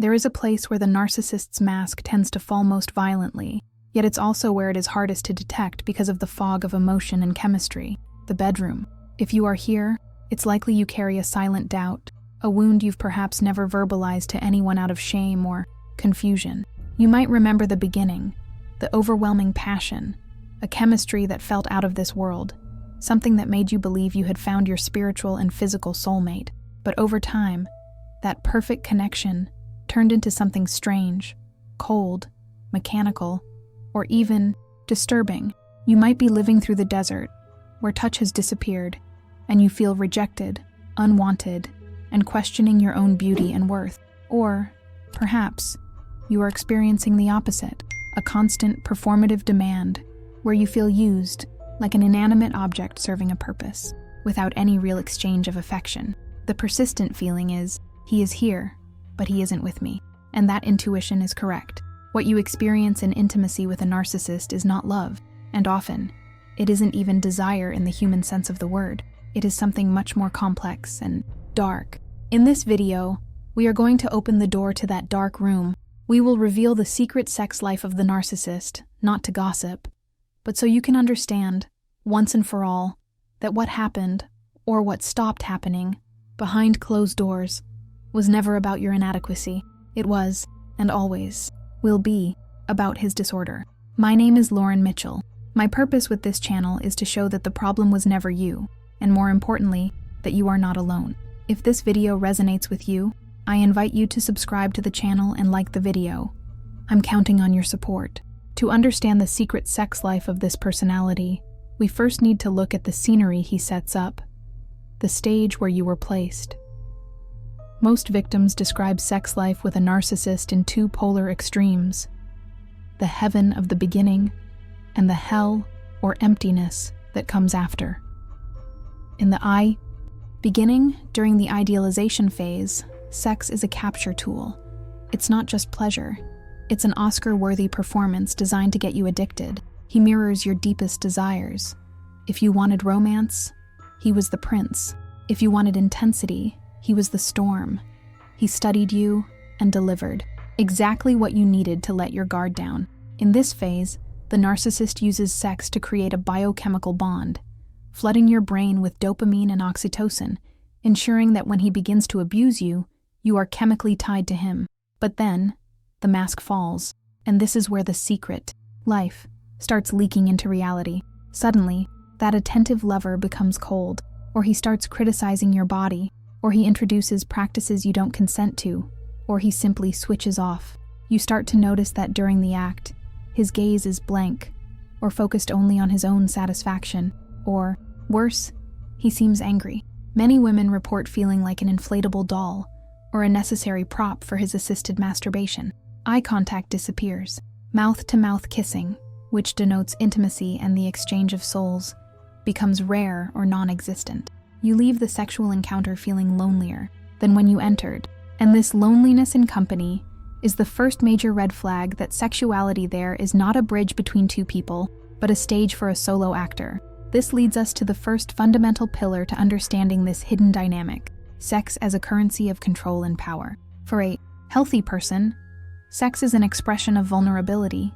There is a place where the narcissist's mask tends to fall most violently, yet it's also where it is hardest to detect because of the fog of emotion and chemistry, the bedroom. If you are here, it's likely you carry a silent doubt, a wound you've perhaps never verbalized to anyone out of shame or confusion. You might remember the beginning, the overwhelming passion, a chemistry that felt out of this world, something that made you believe you had found your spiritual and physical soulmate. But over time, that perfect connection turned into something strange, cold, mechanical, or even disturbing. You might be living through the desert, where touch has disappeared, and you feel rejected, unwanted, and questioning your own beauty and worth. Or, perhaps, you are experiencing the opposite, a constant performative demand, where you feel used, like an inanimate object serving a purpose, without any real exchange of affection. The persistent feeling is, he is here, but he isn't with me. And that intuition is correct. What you experience in intimacy with a narcissist is not love, and often, it isn't even desire in the human sense of the word. It is something much more complex and dark. In this video, we are going to open the door to that dark room. We will reveal the secret sex life of the narcissist, not to gossip, but so you can understand, once and for all, that what happened, or what stopped happening, behind closed doors, was never about your inadequacy. It was, and always will be, about his disorder. My name is Lauren Mitchell. My purpose with this channel is to show that the problem was never you, and more importantly, that you are not alone. If this video resonates with you, I invite you to subscribe to the channel and like the video. I'm counting on your support. To understand the secret sex life of this personality, we first need to look at the scenery he sets up, the stage where you were placed. Most victims describe sex life with a narcissist in two polar extremes: the heaven of the beginning and the hell or emptiness that comes after. In the beginning, during the idealization phase, sex is a capture tool. It's not just pleasure. It's an Oscar-worthy performance designed to get you addicted. He mirrors your deepest desires. If you wanted romance, he was the prince. If you wanted intensity, he was the storm. He studied you and delivered exactly what you needed to let your guard down. In this phase, the narcissist uses sex to create a biochemical bond, flooding your brain with dopamine and oxytocin, ensuring that when he begins to abuse you, you are chemically tied to him. But then, the mask falls, and this is where the secret life starts leaking into reality. Suddenly, that attentive lover becomes cold, or he starts criticizing your body, or he introduces practices you don't consent to, or he simply switches off. You start to notice that during the act, his gaze is blank, or focused only on his own satisfaction, or, worse, he seems angry. Many women report feeling like an inflatable doll, or a necessary prop for his assisted masturbation. Eye contact disappears. Mouth-to-mouth kissing, which denotes intimacy and the exchange of souls, becomes rare or non-existent. You leave the sexual encounter feeling lonelier than when you entered, and this loneliness in company is the first major red flag that sexuality there is not a bridge between two people, but a stage for a solo actor. This leads us to the first fundamental pillar to understanding this hidden dynamic: sex as a currency of control and power. For a healthy person, sex is an expression of vulnerability,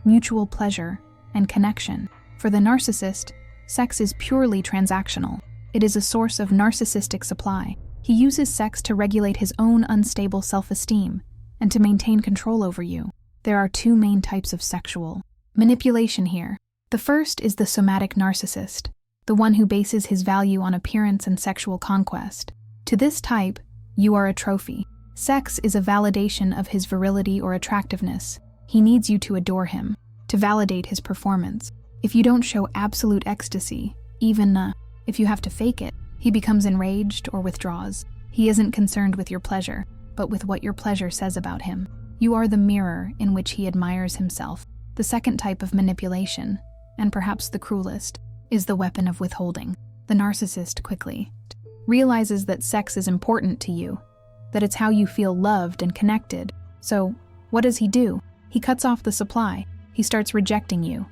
mutual pleasure, and connection. For the narcissist, sex is purely transactional. It is a source of narcissistic supply. He uses sex to regulate his own unstable self-esteem and to maintain control over you. There are two main types of sexual manipulation here. The first is the somatic narcissist, the one who bases his value on appearance and sexual conquest. To this type, you are a trophy. Sex is a validation of his virility or attractiveness. He needs you to adore him, to validate his performance. If you don't show absolute ecstasy, even if you have to fake it, he becomes enraged or withdraws. He isn't concerned with your pleasure, but with what your pleasure says about him. You are the mirror in which he admires himself. The second type of manipulation, and perhaps the cruelest, is the weapon of withholding. The narcissist quickly realizes that sex is important to you, that it's how you feel loved and connected. So, what does he do? He cuts off the supply. He starts rejecting you.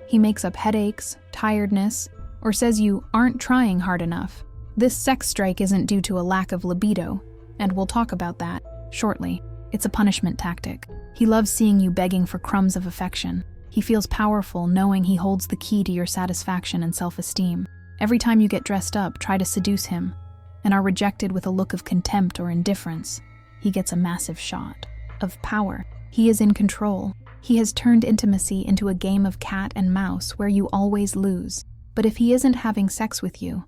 He makes up headaches, tiredness, or says you aren't trying hard enough. This sex strike isn't due to a lack of libido, and we'll talk about that shortly. It's a punishment tactic. He loves seeing you begging for crumbs of affection. He feels powerful knowing he holds the key to your satisfaction and self-esteem. Every time you get dressed up, try to seduce him, and are rejected with a look of contempt or indifference, he gets a massive shot of power. He is in control. He has turned intimacy into a game of cat and mouse where you always lose. But if he isn't having sex with you,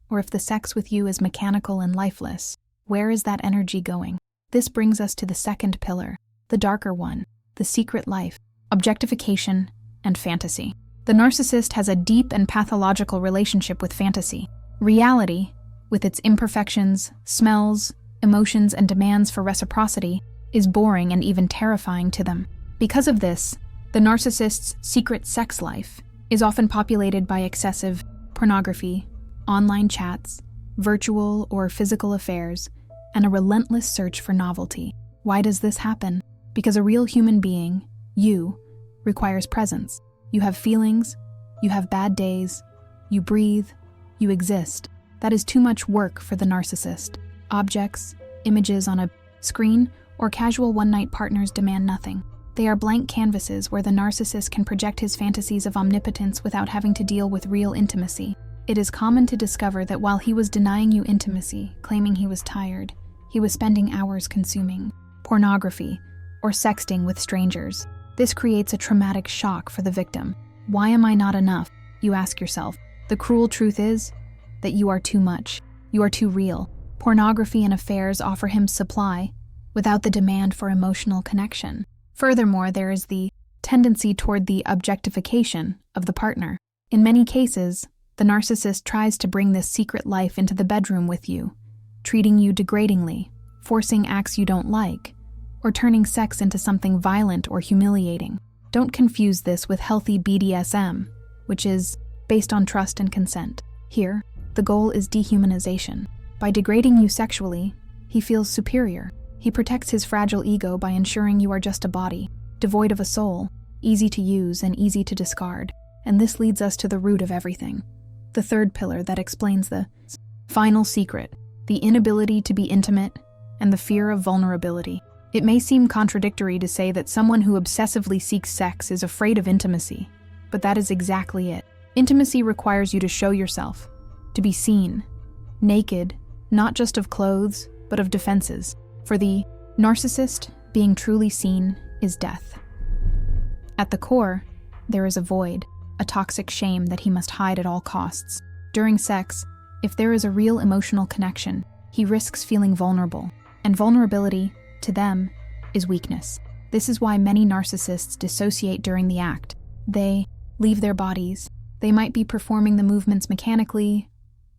or if the sex with you is mechanical and lifeless, where is that energy going? This brings us to the second pillar, the darker one, the secret life, objectification, and fantasy. The narcissist has a deep and pathological relationship with fantasy. Reality, with its imperfections, smells, emotions, and demands for reciprocity, is boring and even terrifying to them. Because of this, the narcissist's secret sex life is often populated by excessive pornography, online chats, virtual or physical affairs, and a relentless search for novelty. Why does this happen? Because a real human being, you, requires presence. You have feelings, you have bad days, you breathe, you exist. That is too much work for the narcissist. Objects, images on a screen, or casual one-night partners demand nothing. They are blank canvases where the narcissist can project his fantasies of omnipotence without having to deal with real intimacy. It is common to discover that while he was denying you intimacy, claiming he was tired, he was spending hours consuming pornography or sexting with strangers. This creates a traumatic shock for the victim. Why am I not enough? You ask yourself. The cruel truth is that you are too much. You are too real. Pornography and affairs offer him supply without the demand for emotional connection. Furthermore, there is the tendency toward the objectification of the partner. In many cases, the narcissist tries to bring this secret life into the bedroom with you, treating you degradingly, forcing acts you don't like, or turning sex into something violent or humiliating. Don't confuse this with healthy BDSM, which is based on trust and consent. Here, the goal is dehumanization. By degrading you sexually, he feels superior. He protects his fragile ego by ensuring you are just a body, devoid of a soul, easy to use and easy to discard. And this leads us to the root of everything. The third pillar that explains the final secret, the inability to be intimate and the fear of vulnerability. It may seem contradictory to say that someone who obsessively seeks sex is afraid of intimacy, but that is exactly it. Intimacy requires you to show yourself, to be seen, naked, not just of clothes, but of defenses. For the narcissist, being truly seen is death. At the core, there is a void, a toxic shame that he must hide at all costs. During sex, if there is a real emotional connection, he risks feeling vulnerable, and vulnerability, to them, is weakness. This is why many narcissists dissociate during the act. They leave their bodies. They might be performing the movements mechanically,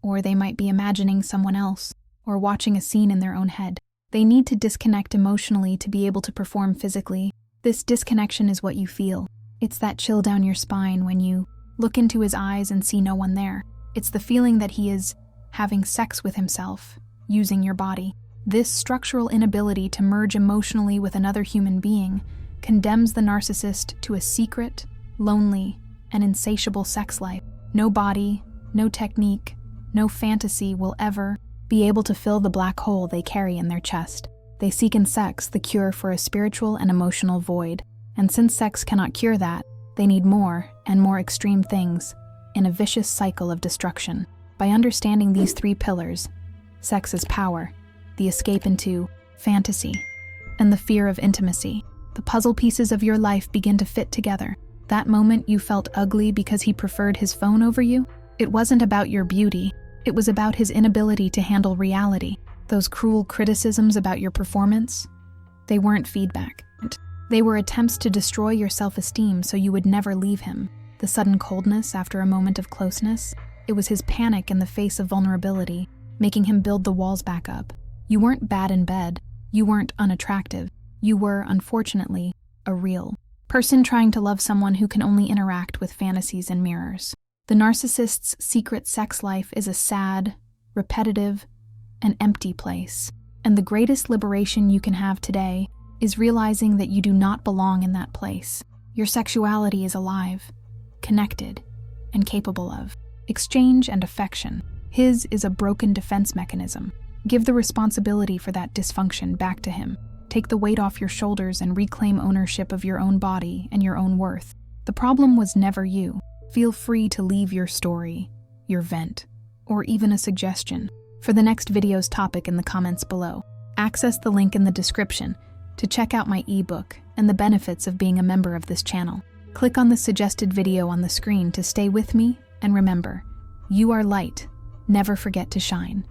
or they might be imagining someone else, or watching a scene in their own head. They need to disconnect emotionally to be able to perform physically. This disconnection is what you feel. It's that chill down your spine when you look into his eyes and see no one there. It's the feeling that he is having sex with himself, using your body. This structural inability to merge emotionally with another human being condemns the narcissist to a secret, lonely, and insatiable sex life. No body, no technique, no fantasy will ever be able to fill the black hole they carry in their chest. They seek in sex the cure for a spiritual and emotional void, and since sex cannot cure that, they need more and more extreme things in a vicious cycle of destruction. By understanding these three pillars, sex is power, the escape into fantasy, and the fear of intimacy, the puzzle pieces of your life begin to fit together. That moment you felt ugly because he preferred his phone over you, it wasn't about your beauty. It was about his inability to handle reality. Those cruel criticisms about your performance, they weren't feedback. They were attempts to destroy your self-esteem so you would never leave him. The sudden coldness after a moment of closeness, it was his panic in the face of vulnerability, making him build the walls back up. You weren't bad in bed. You weren't unattractive. You were, unfortunately, a real person trying to love someone who can only interact with fantasies and mirrors. The narcissist's secret sex life is a sad, repetitive, and empty place. And the greatest liberation you can have today is realizing that you do not belong in that place. Your sexuality is alive, connected, and capable of exchange and affection. His is a broken defense mechanism. Give the responsibility for that dysfunction back to him. Take the weight off your shoulders and reclaim ownership of your own body and your own worth. The problem was never you. Feel free to leave your story, your vent, or even a suggestion for the next video's topic in the comments below. Access the link in the description to check out my ebook and the benefits of being a member of this channel. Click on the suggested video on the screen to stay with me, and remember, you are light. Never forget to shine.